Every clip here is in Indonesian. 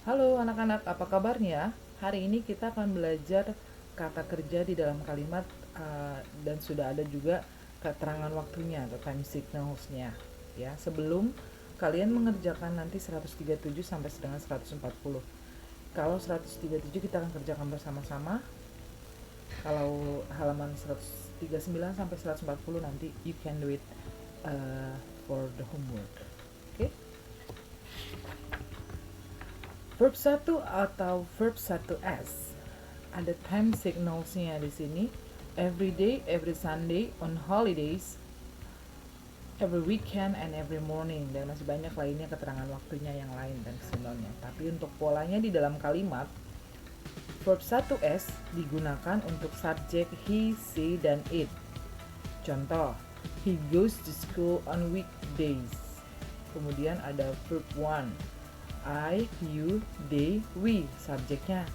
Halo anak-anak, apa kabarnya? Hari ini kita akan belajar kata kerja di dalam kalimat dan sudah ada juga keterangan waktunya atau time signals-nya. Ya, sebelum kalian mengerjakan nanti 137 sampai dengan 140. Kalau 137 kita akan kerjakan bersama-sama. Kalau halaman 139 sampai 140 nanti you can do it for the homework. Oke? Okay? Verb 1 atau verb 1S. Ada time signals-nya di sini. Every day, every Sunday, on holidays, every weekend, and every morning. Dan masih banyak lainnya keterangan waktunya yang lain dan signalnya. Tapi untuk polanya di dalam kalimat, verb 1S digunakan untuk subjek he, she, dan it. Contoh, he goes to school on weekdays. Kemudian ada verb 1. I, you, they, we. Subjeknya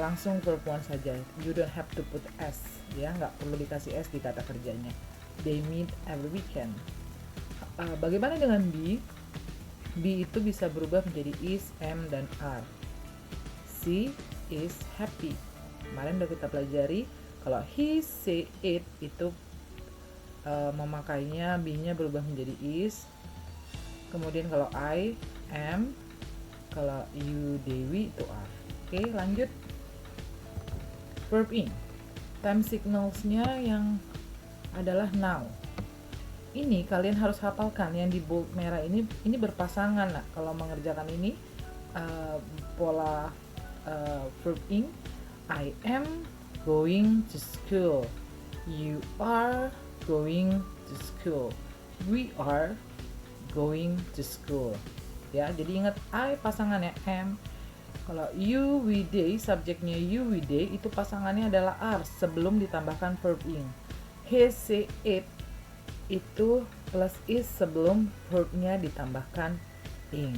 langsung verb 1 saja. You don't have to put S, ya, nggak perlu dikasih S di kata kerjanya. They meet every weekend. Bagaimana dengan be? Be itu bisa berubah menjadi is, am, dan are. She is happy. Kemarin udah kita pelajari kalau he, she, it itu memakainya be-nya berubah menjadi is. Kemudian kalau I, am, kalau you, Dewi itu are. Oke, lanjut. Verb in. Time signals-nya yang adalah now. Ini kalian harus hafalkan yang di bold merah ini berpasangan. Nah, kalau mengerjakan ini pola verb in. I am going to school. You are going to school. We are going to school. Ya, jadi ingat I pasangannya am. Kalau you, we, they, subjeknya you, we, they itu pasangannya adalah are sebelum ditambahkan verb in. He, she, it itu plus is sebelum verbnya ditambahkan in.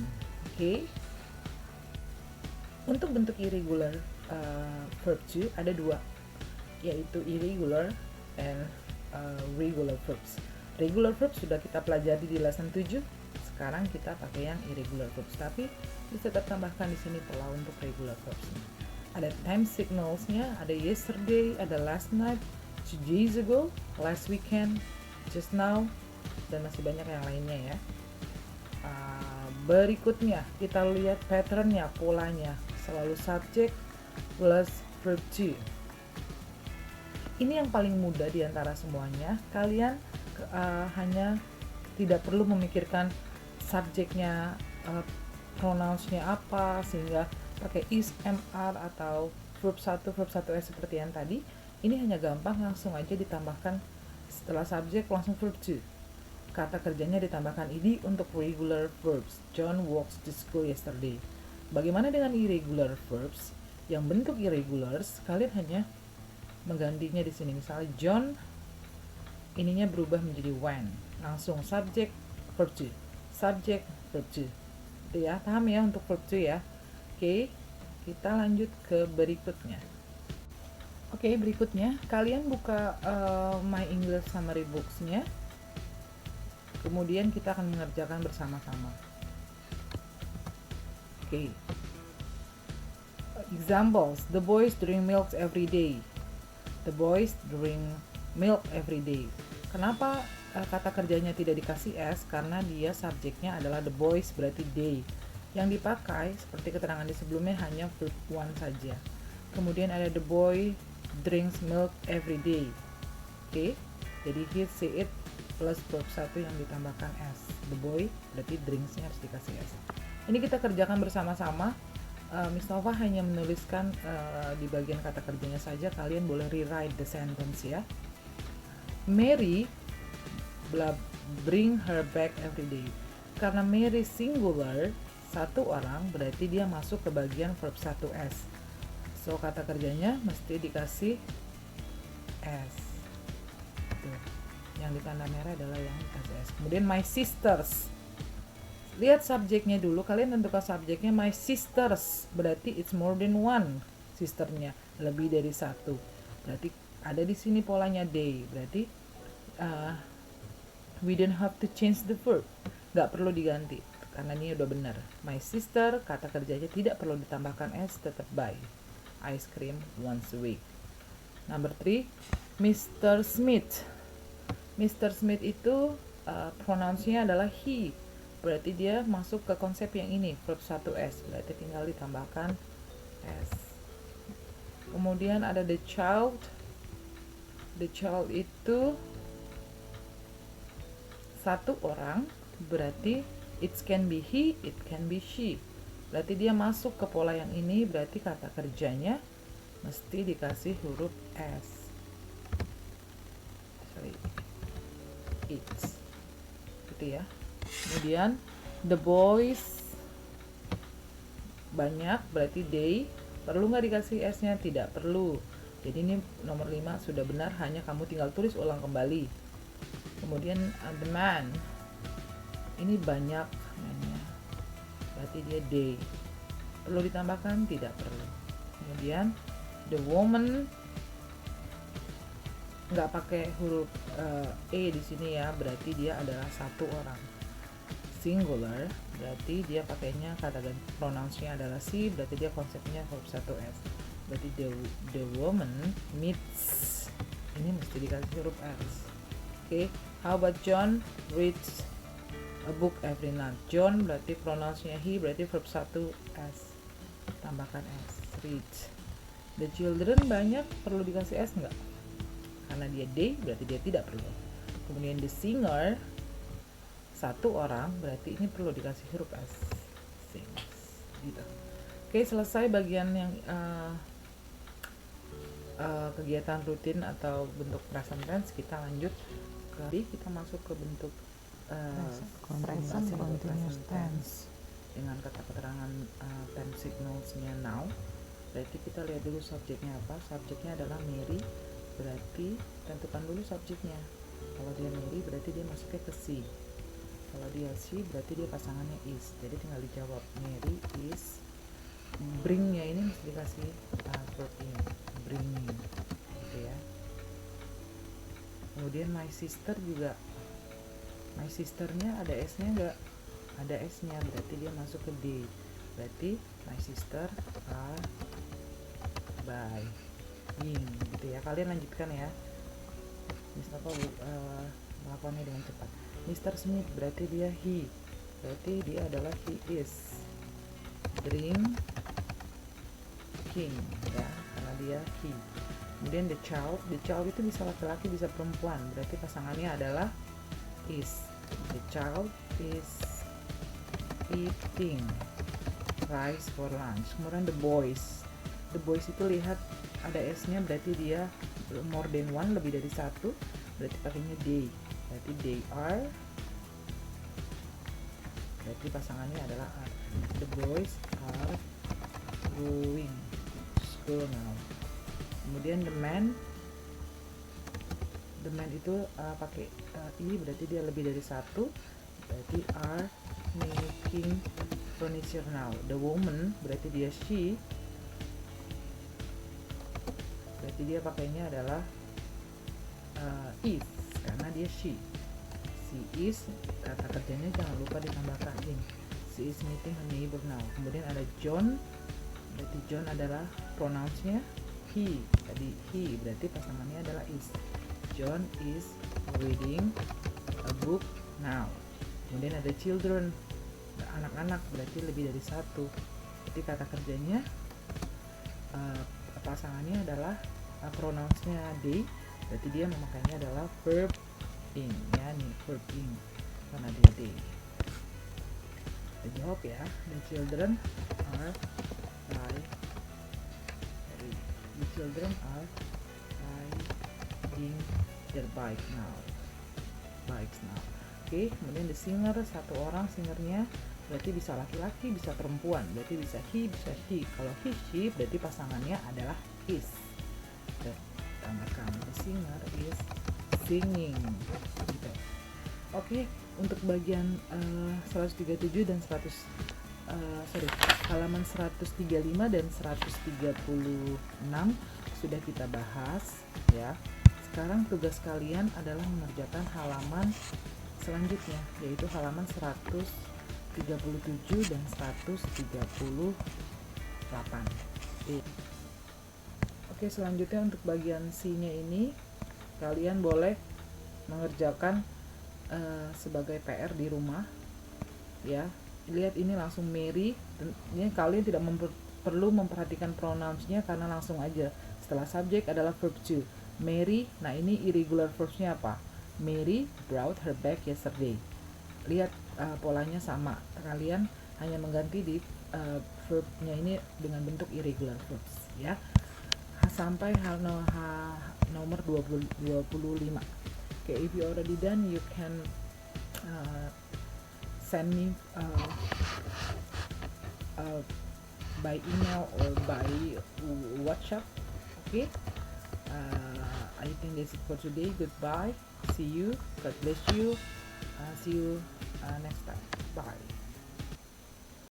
Oke. Untuk bentuk irregular verb to ada dua, yaitu irregular and regular verbs. Regular verbs sudah kita pelajari di lesson 7. Sekarang kita pakai yang irregular verbs, tapi bisa kita tambahkan di sini pola untuk regular verbs. Ada time signals-nya, ada yesterday, ada last night, 2 days ago, last weekend, just now, dan masih banyak yang lainnya ya. Berikutnya kita lihat patternnya, polanya, selalu subject plus verb to. Ini yang paling mudah di antara semuanya. Kalian hanya tidak perlu memikirkan subjeknya, pronounsnya apa, sehingga pakai is, am, are, atau verb 1, verb 1s seperti yang tadi. Ini hanya gampang, langsung aja ditambahkan setelah subjek langsung verb 2. Kata kerjanya ditambahkan ed untuk regular verbs. John walks to school yesterday. Bagaimana dengan irregular verbs? Yang bentuk irregulars, kalian hanya menggantinya di sini. Misalnya John, ininya berubah menjadi when. Langsung subjek verb 2. Subjek verb 2. Itu ya, paham ya untuk verb 2 ya. Oke, kita lanjut ke berikutnya. Oke, berikutnya kalian buka My English Summary Books-nya. Kemudian kita akan mengerjakan bersama-sama. Oke. Examples. The boys drink milk every day. The boys drink milk every day. Kenapa kata kerjanya tidak dikasih S? Karena dia subjeknya adalah the boys, berarti they. Yang dipakai seperti keterangan di sebelumnya hanya verb 1 saja. Kemudian ada the boy drinks milk every day. Oke, jadi he, she, it plus verb 1 yang ditambahkan S. The boy berarti drinks-nya harus dikasih S. Ini kita kerjakan bersama-sama. Miss Nova hanya menuliskan di bagian kata kerjanya saja. Kalian boleh rewrite the sentence ya. Mary bring her bag every day. Karena Mary singular, satu orang, berarti dia masuk ke bagian verb 1S. So kata kerjanya mesti dikasih S. Tuh. Yang ditanda merah adalah yang dikasih S. Kemudian my sisters. Lihat subjeknya dulu, kalian tentukan subjeknya my sisters, berarti it's more than one sisternya, lebih dari satu. Berarti ada di sini polanya they, berarti we don't have to change the verb, nggak perlu diganti. karena ini udah benar. My sister, kata kerjanya tidak perlu ditambahkan s, tetap buy ice cream once a week. Number 3, Mr. Smith. Mr. Smith itu pronounce-nya adalah he, berarti dia masuk ke konsep yang ini, verb 1s, berarti tinggal ditambahkan s. Kemudian ada the child. The child itu satu orang, berarti it can be he, it can be she. Berarti dia masuk ke pola yang ini, berarti kata kerjanya mesti dikasih huruf S. It's. Gitu ya. Kemudian the boys banyak, berarti they. Perlu nggak dikasih S-nya? Tidak perlu. Jadi ini nomor 5 sudah benar, hanya kamu tinggal tulis ulang kembali. Kemudian the man. Ini banyak man-nya. Berarti dia they. Perlu ditambahkan? Tidak perlu. Kemudian the woman nggak pakai huruf e di sini ya, berarti dia adalah satu orang. Singular, berarti dia pakainya kata pronounce-nya adalah she, berarti dia konsepnya huruf 1s. Berarti the woman meets, ini mesti dikasih huruf s. Oke, how about John reads a book every night. John berarti pronounce-nya he, berarti verb 1s, tambahkan s, reads. The children banyak, perlu dikasih s enggak? Karena dia they, berarti dia tidak perlu. Kemudian the singer, satu orang, berarti ini perlu dikasih huruf s, sings, gitu. Oke, selesai bagian yang kegiatan rutin atau bentuk present tense. Kita lanjut kita masuk ke bentuk present continuous tense dengan kata keterangan tense signals-nya now. Berarti kita lihat dulu subjeknya apa. Subjeknya adalah Mary, berarti tentukan dulu subjeknya. Kalau dia Mary berarti dia masuknya ke she. Kalau dia she berarti dia pasangannya is. Jadi tinggal dijawab Mary is. Bring-nya ini mesti dikasih verb in, bringing, gitu ya. Kemudian my sister juga, my sisternya ada s-nya enggak? Ada s-nya, berarti dia masuk ke d. Berarti my sister are buying, gitu ya. Kalian lanjutkan ya. Mister melakukannya dengan cepat. Mr. Smith berarti dia he, berarti dia adalah he is drinking ya, karena dia he. Kemudian the child itu bisa laki-laki bisa perempuan, berarti pasangannya adalah is. The child is eating rice for lunch. Kemudian the boys itu lihat ada s-nya, berarti dia more than one, lebih dari satu, berarti pakainya they. Berarti they are, berarti pasangannya adalah are. The boys are going to school now. Kemudian the man itu pakai i, berarti dia lebih dari satu, berarti are making furniture now. The woman berarti dia she, berarti dia pakainya adalah is, karena dia she is, kata kerjanya jangan lupa ditambahkan in. She is meeting her neighbor now. Kemudian ada John, berarti John adalah pronounce-nya he, tadi he, berarti pasangannya adalah is. John is reading a book now. Kemudian ada children, anak-anak, berarti lebih dari satu, berarti kata kerjanya pasangannya adalah pronounce-nya they, berarti dia memakainya adalah verb in, ya nih verb in, karena dia they. Kita jawab ya. The children are riding their bikes now. Oke, kemudian the singer, satu orang singernya, berarti bisa laki-laki bisa perempuan, berarti bisa he bisa she. Kalau he she berarti pasangannya adalah is. Tambahkan the singer is singing, gitu. Oke, untuk bagian 137 dan halaman 135 dan 136 sudah kita bahas ya. Sekarang tugas kalian adalah mengerjakan halaman selanjutnya, yaitu halaman 138. 137 dan 138. Oke, selanjutnya untuk bagian C-nya ini kalian boleh mengerjakan sebagai PR di rumah ya. Lihat ini langsung Mary, ini kalian tidak perlu memperhatikan pronouns-nya karena langsung aja setelah subjek adalah verb to. Mary, nah ini irregular verbs-nya apa? Mary brought her bag yesterday. Lihat polanya sama, kalian hanya mengganti di verb-nya ini dengan bentuk irregular verbs ya. Sampai hal nomor 25. Okay, if you already done, you can send me by email or by WhatsApp. Okay, I think that's it for today. Goodbye, see you, God bless you, see you next time, bye.